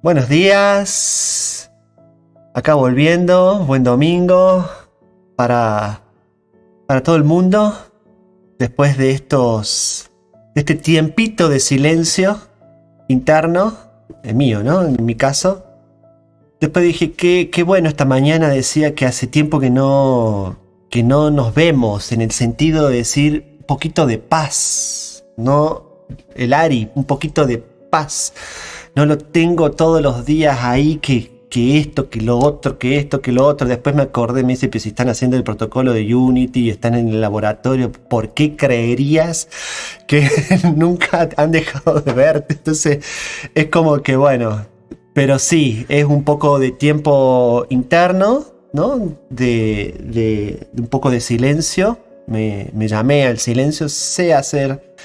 Buenos días, acá volviendo, buen domingo para, para todo el mundo, después de este tiempito de silencio interno, el mío, ¿no? En mi caso. Después dije, qué bueno esta mañana, decía que hace tiempo que no nos vemos, en el sentido de decir un poquito de paz, ¿no? El Ari, un poquito de paz. No lo tengo todos los días ahí, que esto, que lo otro, que esto, que lo otro. Después me acordé, me dice, pero si están haciendo el protocolo de Unity y están en el laboratorio, ¿por qué creerías que nunca han dejado de verte? Entonces es como que bueno, pero sí, es un poco de tiempo interno, ¿no? De un poco de silencio. Me llamé al silencio, sé hacer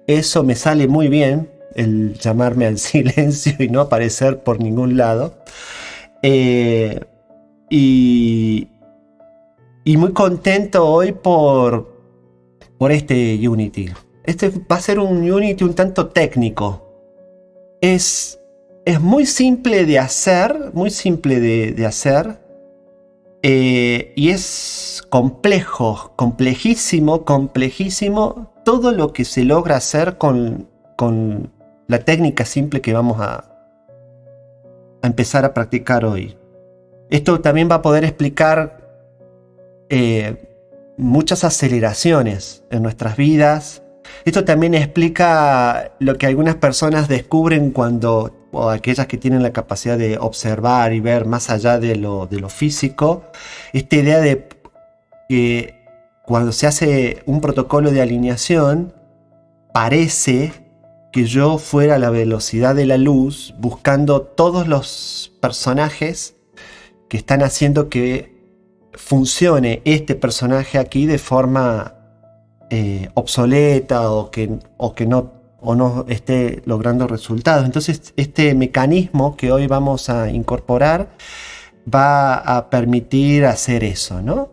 eso, me sale muy bien el llamarme al silencio y no aparecer por ningún lado. Eh, y, y muy contento hoy por este Unity. Este va a ser un Unity un tanto técnico. Es muy simple de hacer, muy simple de hacer. Y es complejo, complejísimo todo lo que se logra hacer con la técnica simple que vamos a empezar a practicar hoy. Esto también va a poder explicar muchas aceleraciones en nuestras vidas. Esto también explica lo que algunas personas descubren o aquellas que tienen la capacidad de observar y ver más allá de lo físico. Esta idea de que cuando se hace un protocolo de alineación, parece que yo fuera a la velocidad de la luz buscando todos los personajes que están haciendo que funcione este personaje aquí de forma obsoleta o que no esté logrando resultados. Entonces este mecanismo que hoy vamos a incorporar va a permitir hacer eso, ¿no?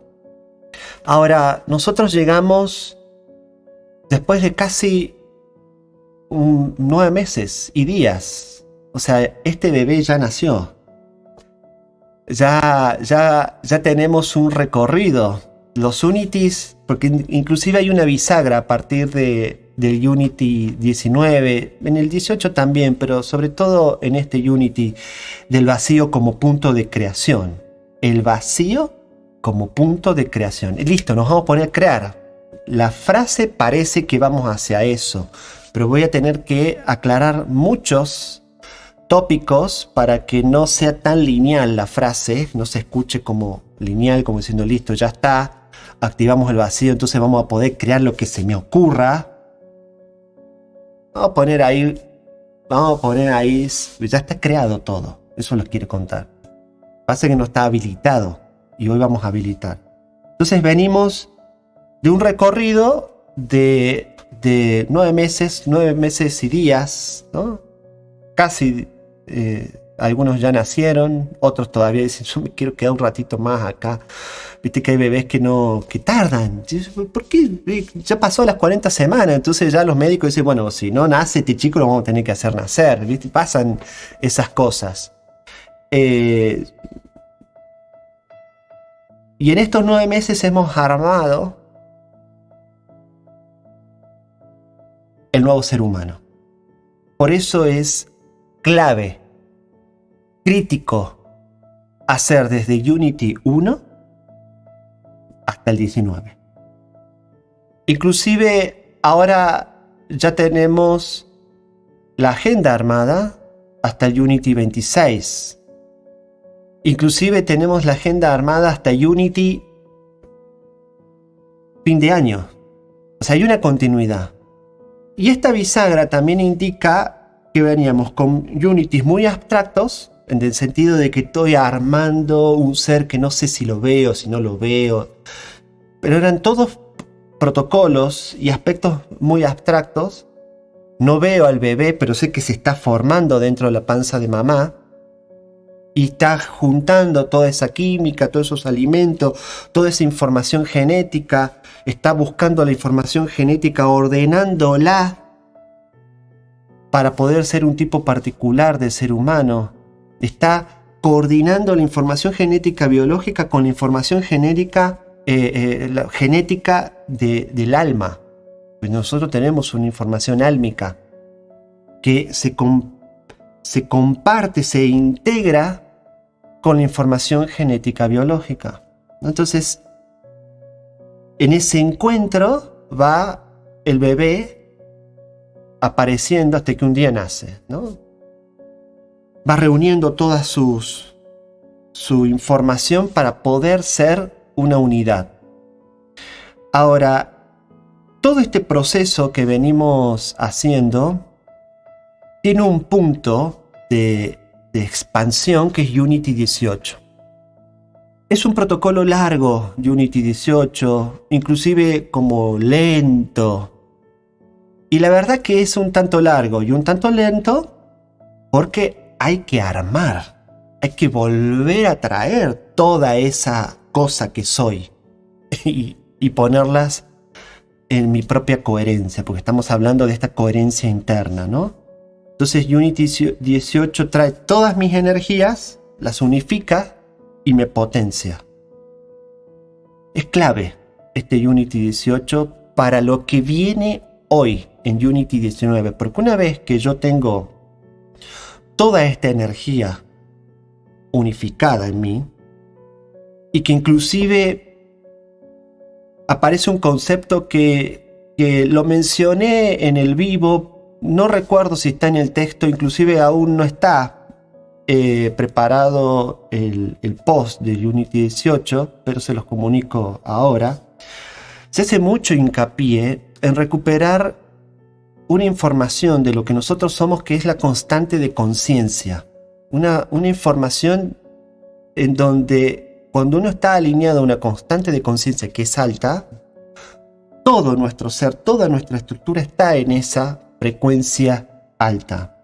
Ahora, nosotros llegamos después de casi 9 meses y días. O sea, este bebé ya nació. Ya tenemos un recorrido. Los Unities, porque inclusive hay una bisagra a partir del Unity 19, en el 18 también, pero sobre todo en este Unity del vacío como punto de creación. El vacío como punto de creación. Y listo, nos vamos a poner a crear. La frase parece que vamos hacia eso, pero voy a tener que aclarar muchos tópicos para que no sea tan lineal la frase, no se escuche como lineal, como diciendo listo, ya está, activamos el vacío, entonces vamos a poder crear lo que se me ocurra. Vamos a poner ahí, ya está creado todo, eso les quiero contar. Pasa que no está habilitado y hoy vamos a habilitar. Entonces venimos de un recorrido de 9 meses y días, ¿no? Casi, algunos ya nacieron, otros todavía dicen, yo me quiero quedar un ratito más acá. Viste que hay bebés que tardan. ¿Por qué? Ya pasó las 40 semanas, entonces ya los médicos dicen, bueno, si no nace este chico lo vamos a tener que hacer nacer. ¿Viste? Pasan esas cosas. Y en estos 9 meses hemos armado el nuevo ser humano. Por eso es clave, crítico, hacer desde Unity 1 hasta el 19. Inclusive ahora ya tenemos la agenda armada hasta el Unity 26. Inclusive tenemos la agenda armada hasta Unity fin de año. O sea, hay una continuidad. Y esta bisagra también indica que veníamos con Unities muy abstractos, en el sentido de que estoy armando un ser que no sé si lo veo, si no lo veo, pero eran todos protocolos y aspectos muy abstractos. No veo al bebé, pero sé que se está formando dentro de la panza de mamá y está juntando toda esa química, todos esos alimentos, toda esa información genética, está buscando la información genética, ordenándola para poder ser un tipo particular de ser humano. Está coordinando la información genética biológica con la información genética, la genética del alma. Pues nosotros tenemos una información álmica que se comparte, se integra con la información genética biológica. Entonces, en ese encuentro va el bebé apareciendo hasta que un día nace, ¿no? Va reuniendo toda su información para poder ser una unidad. Ahora, todo este proceso que venimos haciendo tiene un punto de expansión que es Unity 18. Es un protocolo largo, Unity 18, inclusive como lento. Y la verdad que es un tanto largo y un tanto lento porque hay que armar, hay que volver a traer toda esa cosa que soy y ponerlas en mi propia coherencia, porque estamos hablando de esta coherencia interna, ¿no? Entonces Unity 18 trae todas mis energías, las unifica y me potencia. Es clave este Unity 18 para lo que viene hoy en Unity 19, porque una vez que yo tengo toda esta energía unificada en mí, y que inclusive aparece un concepto que lo mencioné en el vivo, no recuerdo si está en el texto, inclusive aún no está preparado el post de Unity 18, pero se los comunico ahora. Se hace mucho hincapié en recuperar una información de lo que nosotros somos, que es la constante de conciencia. Una información en donde cuando uno está alineado a una constante de conciencia que es alta, todo nuestro ser, toda nuestra estructura está en esa frecuencia alta.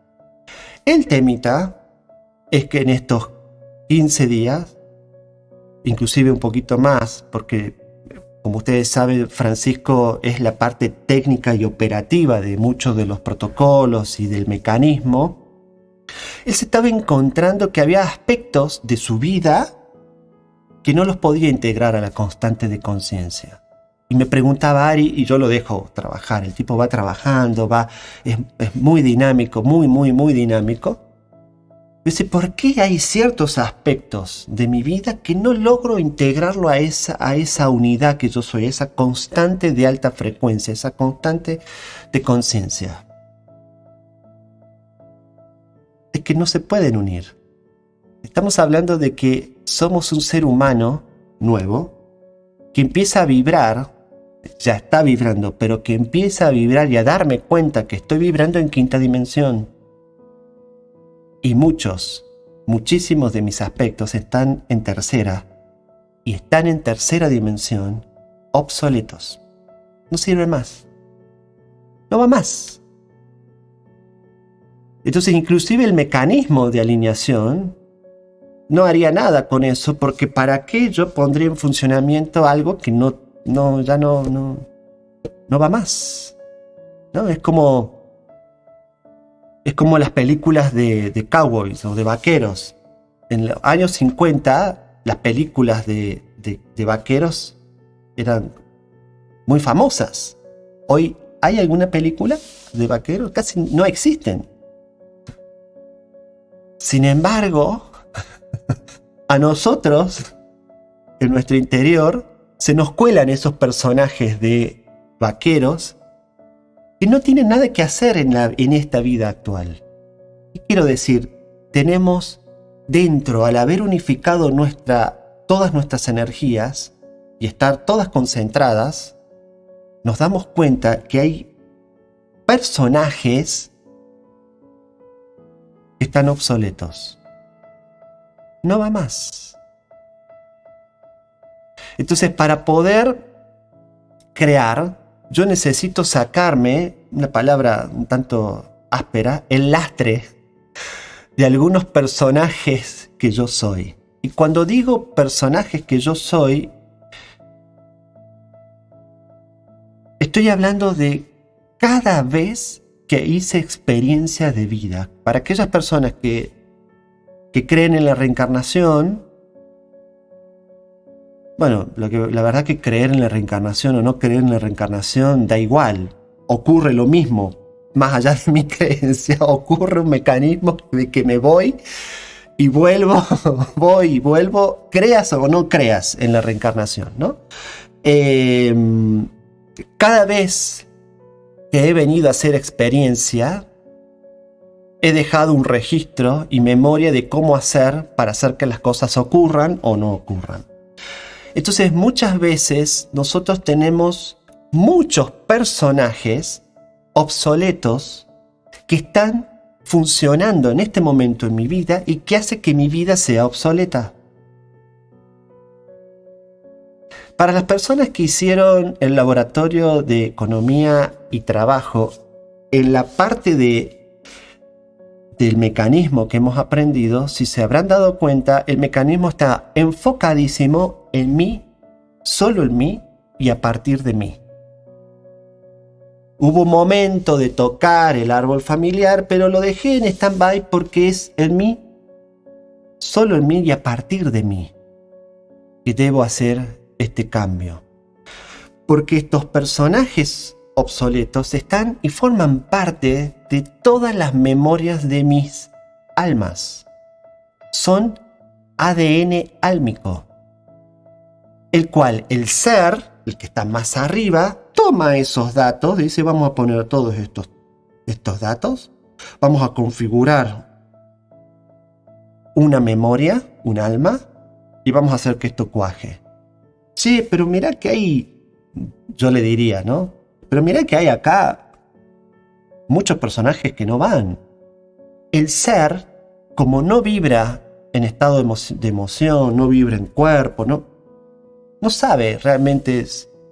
El temita es que en estos 15 días, inclusive un poquito más, porque como ustedes saben, Francisco es la parte técnica y operativa de muchos de los protocolos y del mecanismo, él se estaba encontrando que había aspectos de su vida que no los podía integrar a la constante de conciencia. Y me preguntaba Ari, y yo lo dejo trabajar, el tipo va trabajando, es muy dinámico, muy dinámico. Dice, ¿por qué hay ciertos aspectos de mi vida que no logro integrarlo a esa unidad que yo soy, esa constante de alta frecuencia, esa constante de conciencia? Es que no se pueden unir. Estamos hablando de que somos un ser humano nuevo que empieza a vibrar, ya está vibrando, pero que empieza a vibrar y a darme cuenta que estoy vibrando en quinta dimensión. Y muchísimos de mis aspectos están en tercera, y están en tercera dimensión obsoletos. No sirve más. No va más. Entonces, inclusive el mecanismo de alineación no haría nada con eso, porque ¿para qué yo pondría en funcionamiento algo que ya no va más? ¿No? Es como las películas de cowboys o de vaqueros. En los años 50, las películas de vaqueros eran muy famosas. Hoy, ¿hay alguna película de vaqueros? Casi no existen. Sin embargo, a nosotros, en nuestro interior, se nos cuelan esos personajes de vaqueros que no tienen nada que hacer en esta vida actual. ¿Qué quiero decir? Tenemos dentro, al haber unificado todas nuestras energías y estar todas concentradas, nos damos cuenta que hay personajes que están obsoletos. No va más. Entonces, para poder crear, yo necesito sacarme, una palabra un tanto áspera, el lastre de algunos personajes que yo soy. Y cuando digo personajes que yo soy, estoy hablando de cada vez que hice experiencia de vida. Para aquellas personas que que creen en la reencarnación, bueno, la verdad que creer en la reencarnación o no creer en la reencarnación da igual, ocurre lo mismo. Más allá de mi creencia, ocurre un mecanismo de que me voy y vuelvo, voy y vuelvo, creas o no creas en la reencarnación, ¿no? Cada vez que he venido a hacer experiencia, he dejado un registro y memoria de cómo hacer para hacer que las cosas ocurran o no ocurran. Entonces, muchas veces nosotros tenemos muchos personajes obsoletos que están funcionando en este momento en mi vida y que hace que mi vida sea obsoleta. Para las personas que hicieron el laboratorio de economía y trabajo, en la parte del mecanismo que hemos aprendido, si se habrán dado cuenta, el mecanismo está enfocadísimo en mí, solo en mí y a partir de mí. Hubo un momento de tocar el árbol familiar, pero lo dejé en stand-by porque es en mí, solo en mí y a partir de mí, que debo hacer este cambio. Porque estos personajes obsoletos están y forman parte de todas las memorias de mis almas. Son ADN álmico, el cual el ser, el que está más arriba, toma esos datos, dice vamos a poner todos estos datos, vamos a configurar una memoria, un alma, y vamos a hacer que esto cuaje. Sí, pero mira que hay, yo le diría, ¿no? Pero mira que hay acá muchos personajes que no van. El ser, como no vibra en estado de emoción, no vibra en cuerpo, no sabe realmente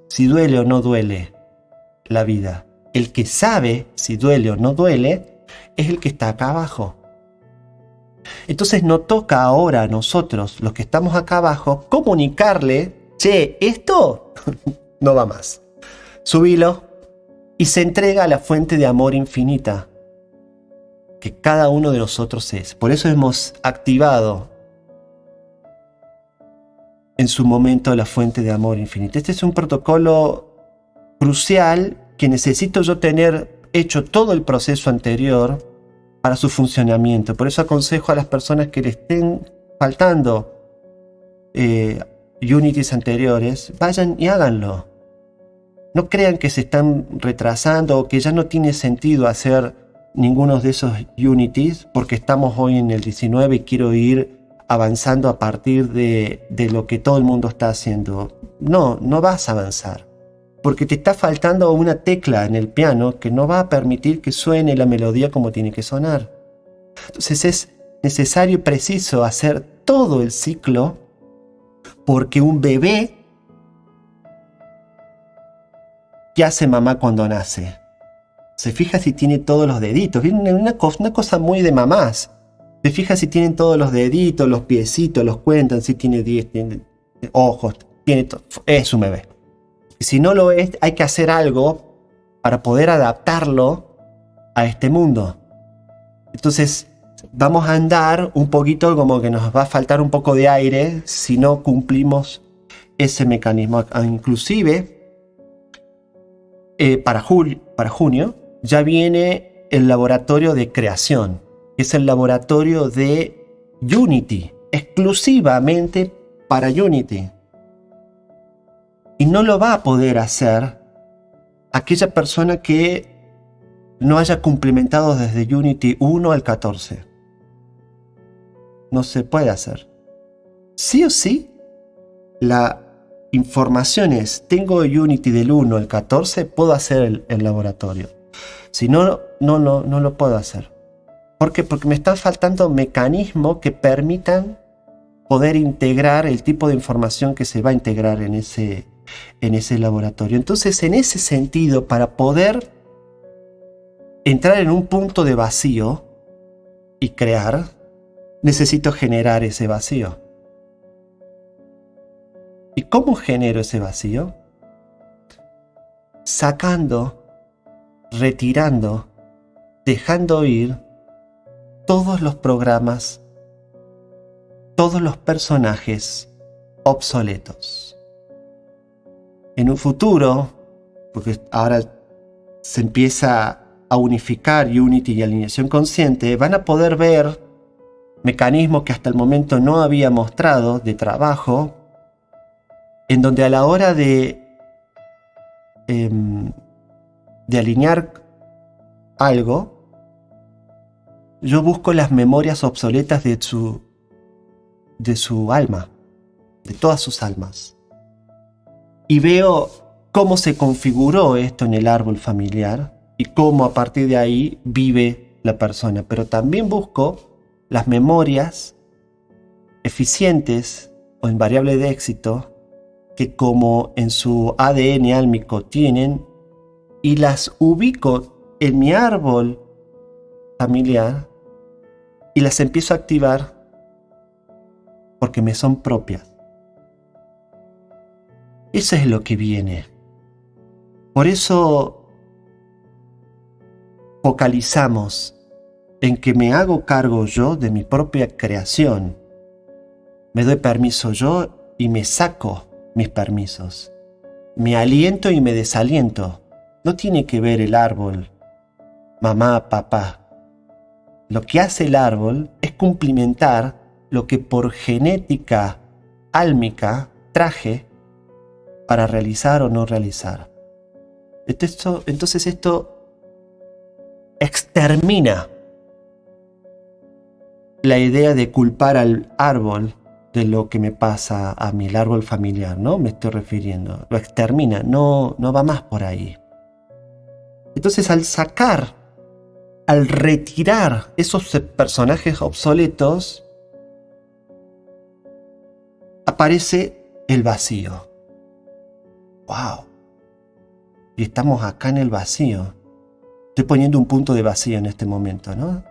si duele o no duele la vida. El que sabe si duele o no duele es el que está acá abajo. Entonces nos toca ahora a nosotros, los que estamos acá abajo, comunicarle, che, esto no va más. Subilo y se entrega a la fuente de amor infinita que cada uno de nosotros es. Por eso hemos activado en su momento la fuente de amor infinita. Este es un protocolo crucial que necesito yo tener hecho todo el proceso anterior para su funcionamiento. Por eso aconsejo a las personas que le estén faltando Unities anteriores, vayan y háganlo. No crean que se están retrasando o que ya no tiene sentido hacer ninguno de esos Unities porque estamos hoy en el 19 y quiero ir avanzando a partir de lo que todo el mundo está haciendo. No vas a avanzar porque te está faltando una tecla en el piano que no va a permitir que suene la melodía como tiene que sonar. Entonces es necesario y preciso hacer todo el ciclo porque un bebé, ¿qué hace mamá cuando nace? Se fija si tiene todos los deditos. Una cosa muy de mamás. Se fija si tienen todos los deditos, los piecitos, los cuentan, si tiene 10, tiene ojos, tiene todo. Es un bebé. Si no lo es, hay que hacer algo para poder adaptarlo a este mundo. Entonces, vamos a andar un poquito como que nos va a faltar un poco de aire si no cumplimos ese mecanismo. Inclusive, para junio ya viene el laboratorio de creación, que es el laboratorio de Unity, exclusivamente para Unity. Y no lo va a poder hacer aquella persona que no haya cumplimentado desde Unity 1 al 14. No se puede hacer. Sí o sí, la información es, tengo Unity del 1 al 14, puedo hacer el laboratorio. Si no lo puedo hacer. ¿Por qué? Porque me están faltando mecanismos que permitan poder integrar el tipo de información que se va a integrar en ese laboratorio. Entonces, en ese sentido, para poder entrar en un punto de vacío y crear, necesito generar ese vacío. ¿Y cómo genero ese vacío? Sacando, retirando, dejando ir todos los programas todos los personajes obsoletos. En un futuro, porque ahora se empieza a unificar Unity y alineación consciente, van a poder ver mecanismos que hasta el momento no había mostrado de trabajo, en donde a la hora de alinear algo, yo busco las memorias obsoletas de su alma, de todas sus almas, y veo cómo se configuró esto en el árbol familiar y cómo a partir de ahí vive la persona. Pero también busco las memorias eficientes o en variable de éxito que como en su ADN álmico tienen, y las ubico en mi árbol familiar y las empiezo a activar porque me son propias. Eso es lo que viene. Por eso focalizamos en que me hago cargo yo de mi propia creación. Me doy permiso yo y me saco mis permisos. Me aliento y me desaliento. No tiene que ver el árbol, mamá, papá. Lo que hace el árbol es cumplimentar lo que por genética álmica traje para realizar o no realizar. Entonces esto extermina la idea de culpar al árbol de lo que me pasa a mí, el árbol familiar, ¿no? Me estoy refiriendo. Lo extermina, no va más por ahí. Entonces al retirar esos personajes obsoletos, aparece el vacío. ¡Wow! Y estamos acá en el vacío. Estoy poniendo un punto de vacío en este momento, ¿no?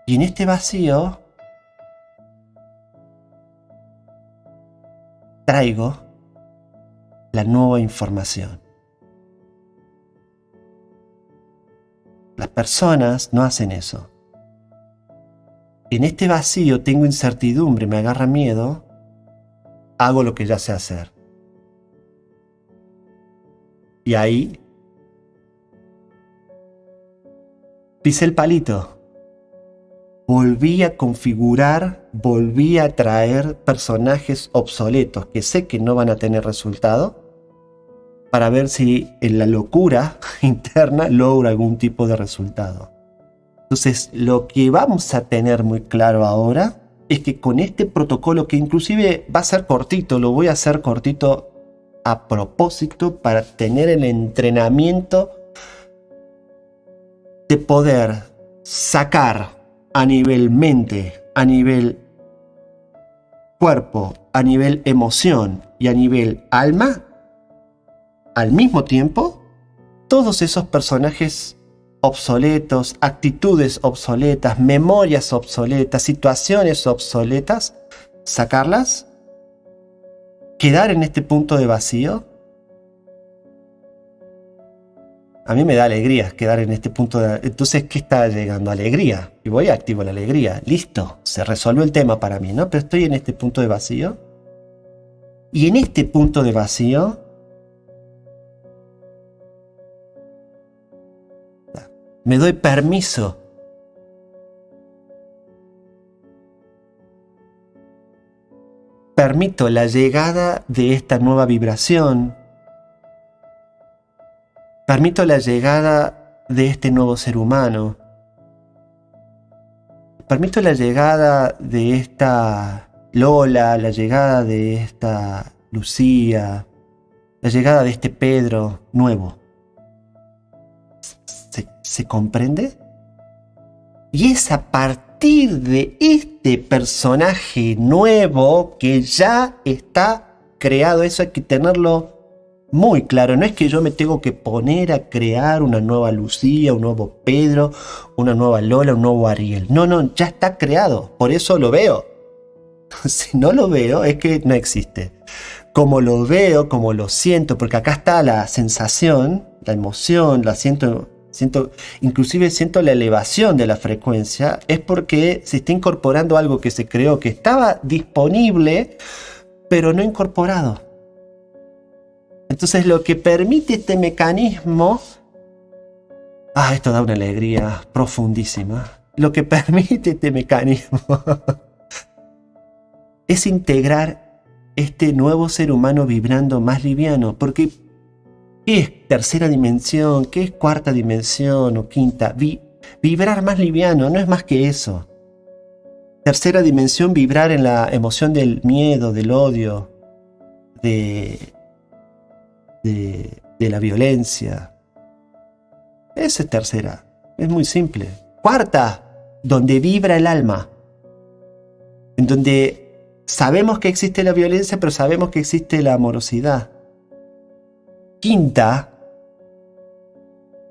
Y en este vacío traigo la nueva información. Las personas no hacen eso. En este vacío tengo incertidumbre, me agarra miedo, hago lo que ya sé hacer. Y ahí pisé el palito. Volví a configurar, volví a traer personajes obsoletos que sé que no van a tener resultado, para ver si en la locura interna logro algún tipo de resultado. Entonces, lo que vamos a tener muy claro ahora es que con este protocolo, que inclusive va a ser cortito, lo voy a hacer cortito a propósito para tener el entrenamiento de poder sacar a nivel mente, a nivel cuerpo, a nivel emoción y a nivel alma, al mismo tiempo, todos esos personajes obsoletos, actitudes obsoletas, memorias obsoletas, situaciones obsoletas, sacarlas, quedar en este punto de vacío. A mí me da alegría quedar en este punto de... Entonces, ¿qué está llegando? Alegría. Y voy a activar la alegría. Listo, se resolvió el tema para mí, ¿no? Pero estoy en este punto de vacío. Y en este punto de vacío me doy permiso permito la llegada de esta nueva vibración, permito la llegada de este nuevo ser humano, permito la llegada de esta Lola, la llegada de esta Lucía, la llegada de este Pedro nuevo. ¿Se comprende? Y es a partir de este personaje nuevo que ya está creado. Eso hay que tenerlo muy claro. No es que yo me tengo que poner a crear una nueva Lucía, un nuevo Pedro, una nueva Lola, un nuevo Ariel. No, ya está creado. Por eso lo veo. Si no lo veo, es que no existe. Como lo veo, como lo siento, porque acá está la sensación, la emoción, la siento Inclusive siento la elevación de la frecuencia, es porque se está incorporando algo que se creó, que estaba disponible, pero no incorporado. Entonces lo que permite este mecanismo, esto da una alegría profundísima, lo que permite este mecanismo es integrar este nuevo ser humano vibrando más liviano, porque ¿qué es tercera dimensión? ¿Qué es cuarta dimensión o quinta? Vibrar más liviano, no es más que eso. Tercera dimensión, vibrar en la emoción del miedo, del odio, de la violencia. Esa es tercera, es muy simple. Cuarta, donde vibra el alma, en donde sabemos que existe la violencia, pero sabemos que existe la amorosidad. Quinta,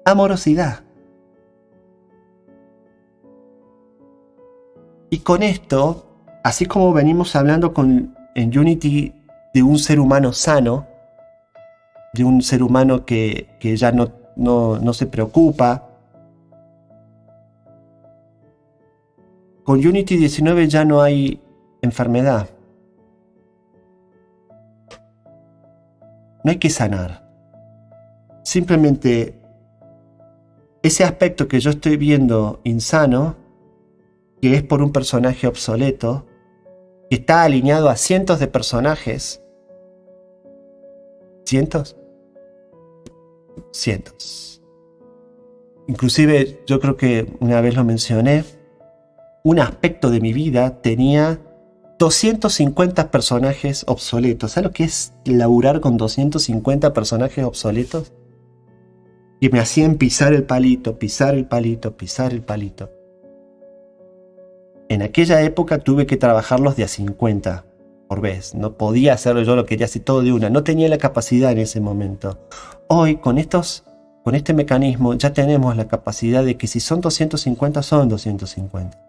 amorosidad. Y con esto, así como venimos hablando en Unity de un ser humano sano, de un ser humano que ya no se preocupa, con Unity 19 ya no hay enfermedad. No hay que sanar. Simplemente ese aspecto que yo estoy viendo insano, que es por un personaje obsoleto, que está alineado a cientos de personajes. ¿Cientos? Cientos. Inclusive, yo creo que una vez lo mencioné, un aspecto de mi vida tenía 250 personajes obsoletos. ¿Sabes lo que es laburar con 250 personajes obsoletos? Y me hacían pisar el palito, pisar el palito, pisar el palito. En aquella época tuve que trabajarlos de a 50 por vez. No podía hacerlo, yo lo quería hacer todo de una. No tenía la capacidad en ese momento. Hoy, con este mecanismo, ya tenemos la capacidad de que si son 250, son 250.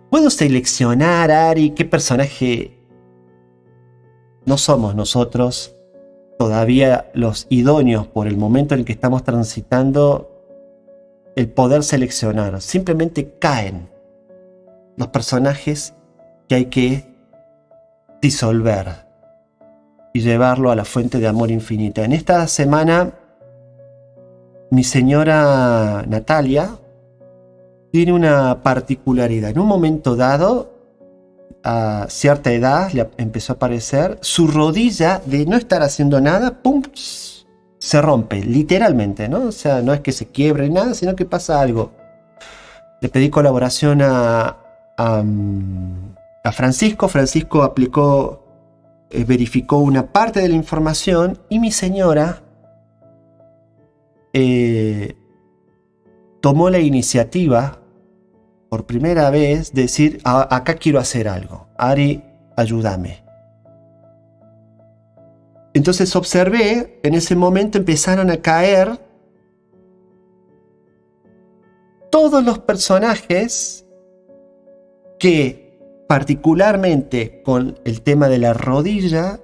Puedo seleccionar, Ari, qué personaje no somos nosotros todavía los idóneos por el momento en el que estamos transitando, el poder seleccionar. Simplemente caen los personajes que hay que disolver y llevarlo a la fuente de amor infinita. En esta semana, mi señora Natalia tiene una particularidad. En un momento dado, a cierta edad, le empezó a aparecer su rodilla de no estar haciendo nada, ¡pum!, se rompe, literalmente, ¿no? O sea, no es que se quiebre nada, sino que pasa algo. Le pedí colaboración a Francisco. Francisco aplicó, verificó una parte de la información y mi señora tomó la iniciativa por primera vez de decir, acá quiero hacer algo. Ari, ayúdame. Entonces observé, en ese momento empezaron a caer todos los personajes que particularmente con el tema de la rodilla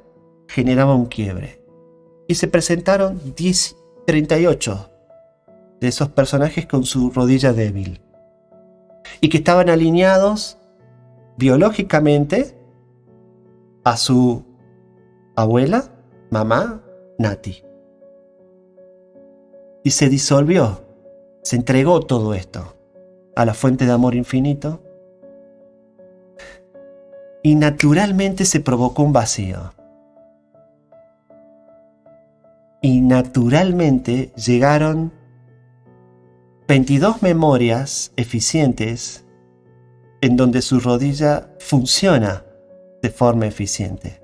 generaba un quiebre. Y se presentaron 38 de esos personajes con su rodilla débil. Y que estaban alineados biológicamente a su abuela, mamá, Nati. Y se disolvió, se entregó todo esto a la fuente de amor infinito. Y naturalmente se provocó un vacío. Y naturalmente llegaron 22 memorias eficientes en donde su rodilla funciona de forma eficiente.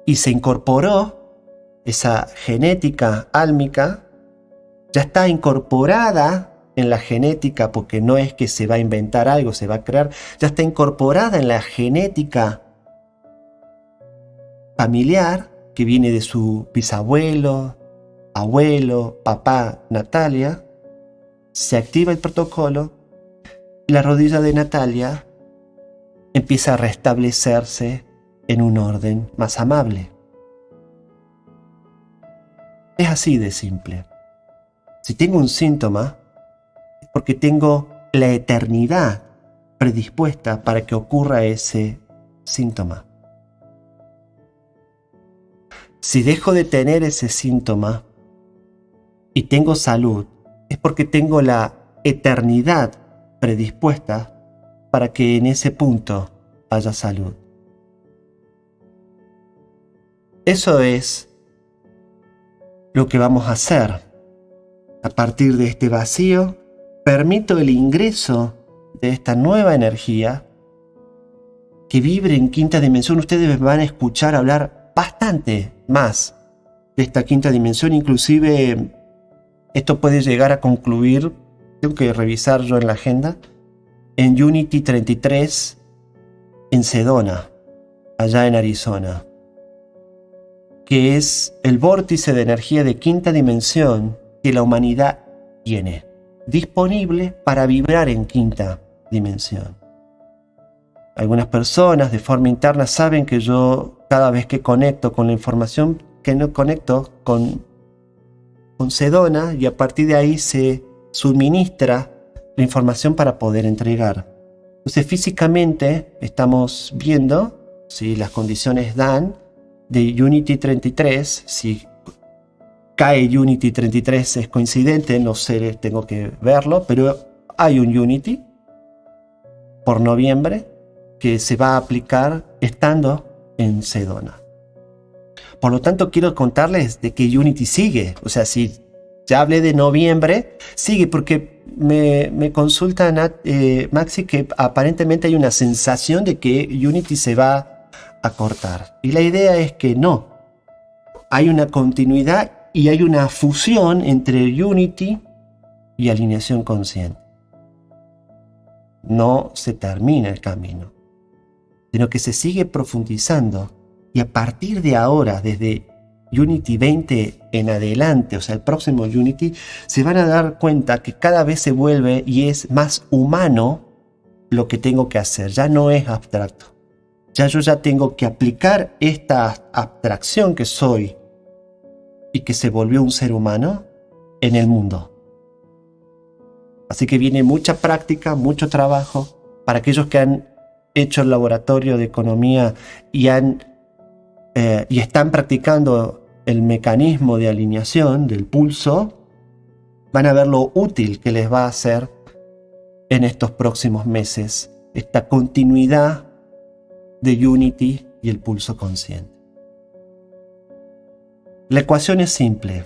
Y se incorporó esa genética álmica, ya está incorporada en la genética, porque no es que se va a inventar algo, se va a crear, ya está incorporada en la genética familiar que viene de su bisabuelo, abuelo, papá, Natalia. Se activa el protocolo y la rodilla de Natalia empieza a restablecerse en un orden más amable. Es así de simple. Si tengo un síntoma, es porque tengo la eternidad predispuesta para que ocurra ese síntoma. Si dejo de tener ese síntoma y tengo salud, es porque tengo la eternidad predispuesta para que en ese punto haya salud. Eso es lo que vamos a hacer. A partir de este vacío, permito el ingreso de esta nueva energía que vibre en quinta dimensión. Ustedes van a escuchar hablar bastante más de esta quinta dimensión. Inclusive esto puede llegar a concluir, tengo que revisar yo en la agenda, en Unity 33 en Sedona, allá en Arizona, que es el vórtice de energía de quinta dimensión que la humanidad tiene, disponible para vibrar en quinta dimensión. Algunas personas de forma interna saben que yo cada vez que conecto con la información que no conecto con Sedona, y a partir de ahí se suministra la información para poder entregar. Entonces físicamente estamos viendo si las condiciones dan de Unity 33, si cae Unity 33 es coincidente, no sé, tengo que verlo, pero hay un Unity por noviembre que se va a aplicar estando en Sedona. Por lo tanto, quiero contarles de que Unity sigue. O sea, si ya hablé de noviembre, sigue porque me consulta Maxi que aparentemente hay una sensación de que Unity se va a cortar. Y la idea es que no. Hay una continuidad y hay una fusión entre Unity y alineación consciente. No se termina el camino, sino que se sigue profundizando. Y a partir de ahora, desde Unity 20 en adelante, o sea, el próximo Unity, se van a dar cuenta que cada vez se vuelve y es más humano lo que tengo que hacer. Ya no es abstracto. Yo tengo que aplicar esta abstracción que soy y que se volvió un ser humano en el mundo. Así que viene mucha práctica, mucho trabajo para aquellos que han hecho el laboratorio de economía y están practicando el mecanismo de alineación del pulso. Van a ver lo útil que les va a hacer en estos próximos meses esta continuidad de Unity y el pulso consciente. La ecuación es simple.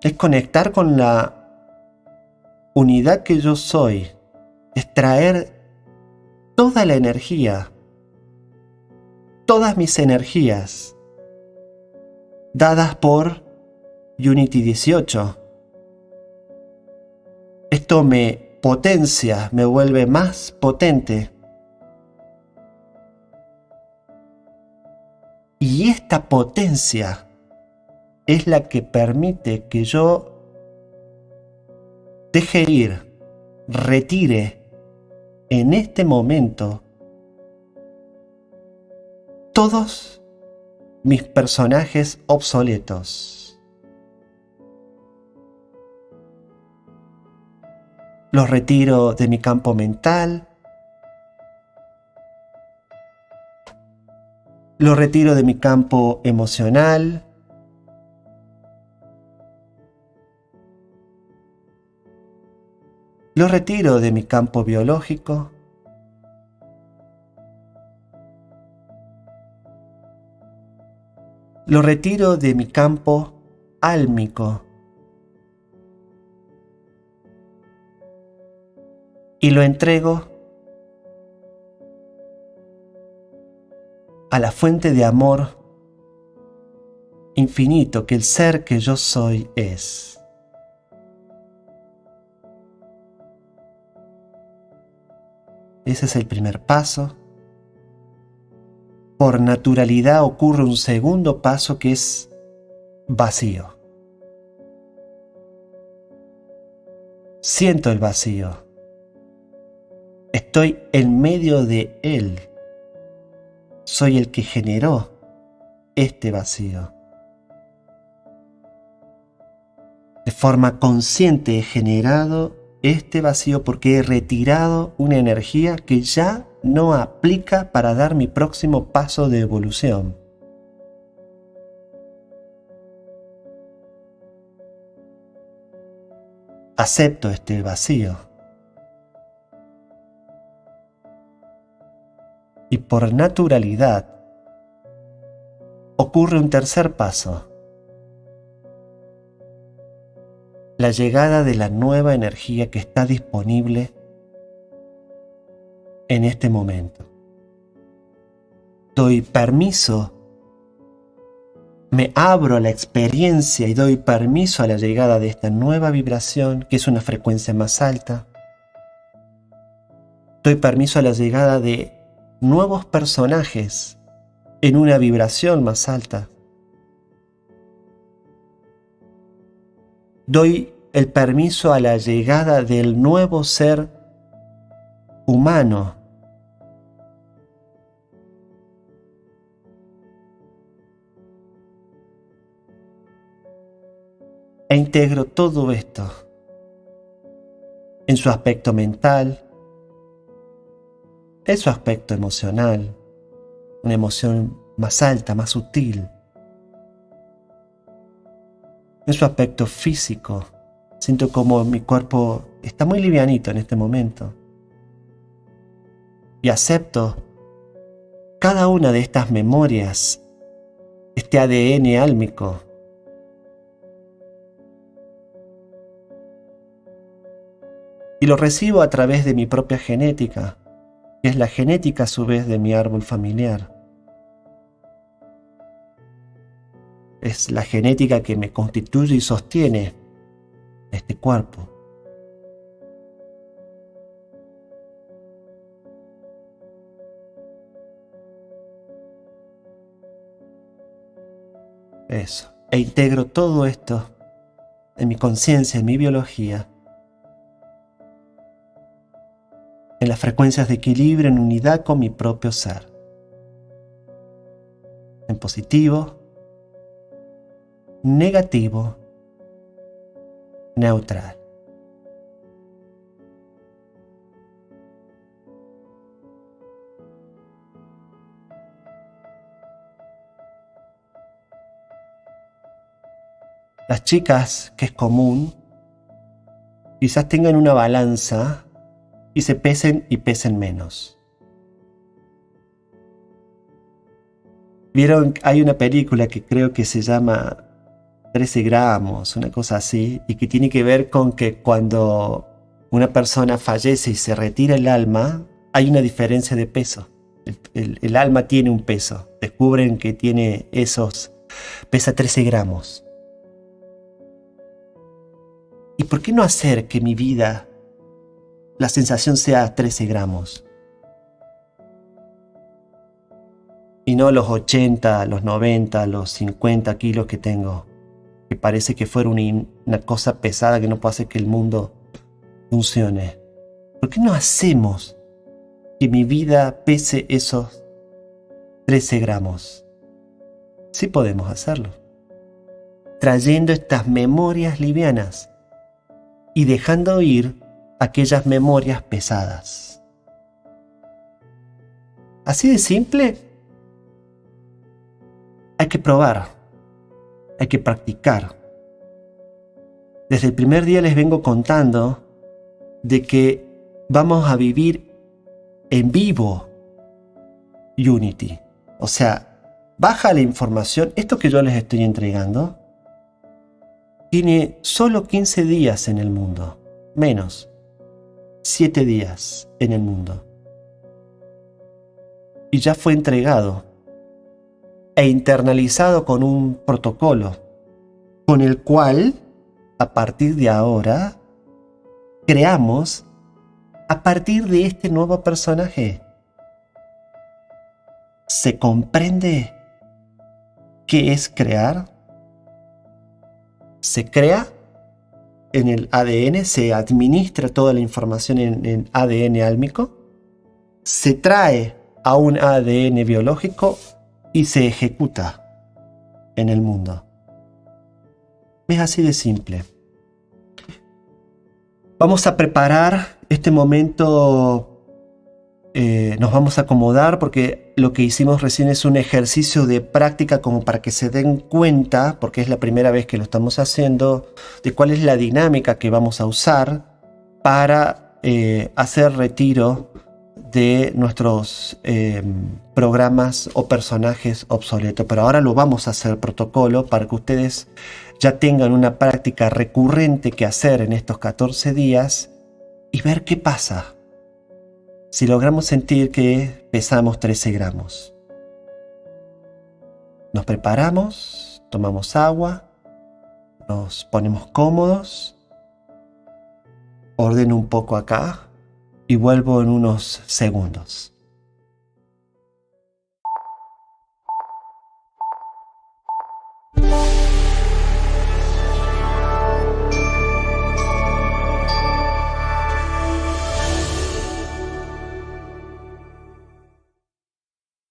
Es conectar con la unidad que yo soy, extraer toda la energía, todas mis energías dadas por Unity 18. Esto me potencia, me vuelve más potente. Y esta potencia es la que permite que yo deje ir, retire en este momento todos mis personajes obsoletos. Los retiro de mi campo mental, los retiro de mi campo emocional, los retiro de mi campo biológico, lo retiro de mi campo álmico y lo entrego a la fuente de amor infinito que el ser que yo soy es. Ese es el primer paso. Por naturalidad ocurre un segundo paso que es vacío. Siento el vacío. Estoy en medio de él. Soy el que generó este vacío. De forma consciente he generado este vacío porque he retirado una energía que ya no aplica para dar mi próximo paso de evolución. Acepto este vacío. Y por naturalidad ocurre un tercer paso. La llegada de la nueva energía que está disponible en este momento. Doy permiso, me abro a la experiencia y doy permiso a la llegada de esta nueva vibración, que es una frecuencia más alta. Doy permiso a la llegada de nuevos personajes en una vibración más alta. Doy el permiso a la llegada del nuevo ser humano. E integro todo esto en su aspecto mental, en su aspecto emocional, una emoción más alta, más sutil, en su aspecto físico. Siento como mi cuerpo está muy livianito en este momento. Y acepto cada una de estas memorias, este ADN álmico. Y lo recibo a través de mi propia genética, que es la genética a su vez de mi árbol familiar. Es la genética que me constituye y sostiene este cuerpo. Eso. E integro todo esto en mi conciencia, en mi biología, en las frecuencias de equilibrio, en unidad con mi propio ser. En positivo, negativo, neutral. Las chicas, que es común, quizás tengan una balanza y se pesen y pesen menos. ¿Vieron? Hay una película que creo que se llama 13 gramos, una cosa así, y que tiene que ver con que cuando una persona fallece y se retira el alma, hay una diferencia de peso. El alma tiene un peso. Descubren que tiene pesa 13 gramos. ¿Y por qué no hacer que mi vida, la sensación sea 13 gramos? Y no los 80, los 90, los 50 kilos que tengo, que parece que fuera una cosa pesada que no puede hacer que el mundo funcione. ¿Por qué no hacemos que mi vida pese esos 13 gramos? Sí podemos hacerlo. Trayendo estas memorias livianas y dejando ir aquellas memorias pesadas. Así de simple. Hay que probar, hay que practicar. Desde el primer día les vengo contando de que vamos a vivir en vivo Unity. O sea, baja la información. Esto que yo les estoy entregando tiene solo 15 días en el mundo, menos 7 días en el mundo. Y ya fue entregado e internalizado con un protocolo con el cual, a partir de ahora, creamos a partir de este nuevo personaje. ¿Se comprende qué es crear? Se crea en el ADN, se administra toda la información en ADN álmico, se trae a un ADN biológico y se ejecuta en el mundo. Es así de simple. Vamos a preparar este momento. Nos vamos a acomodar porque lo que hicimos recién es un ejercicio de práctica como para que se den cuenta, porque es la primera vez que lo estamos haciendo, de cuál es la dinámica que vamos a usar para hacer retiro de nuestros programas o personajes obsoletos. Pero ahora lo vamos a hacer protocolo para que ustedes ya tengan una práctica recurrente que hacer en estos 14 días y ver qué pasa si logramos sentir que pesamos 13 gramos. Nos preparamos, tomamos agua, nos ponemos cómodos, ordeno un poco acá y vuelvo en unos segundos.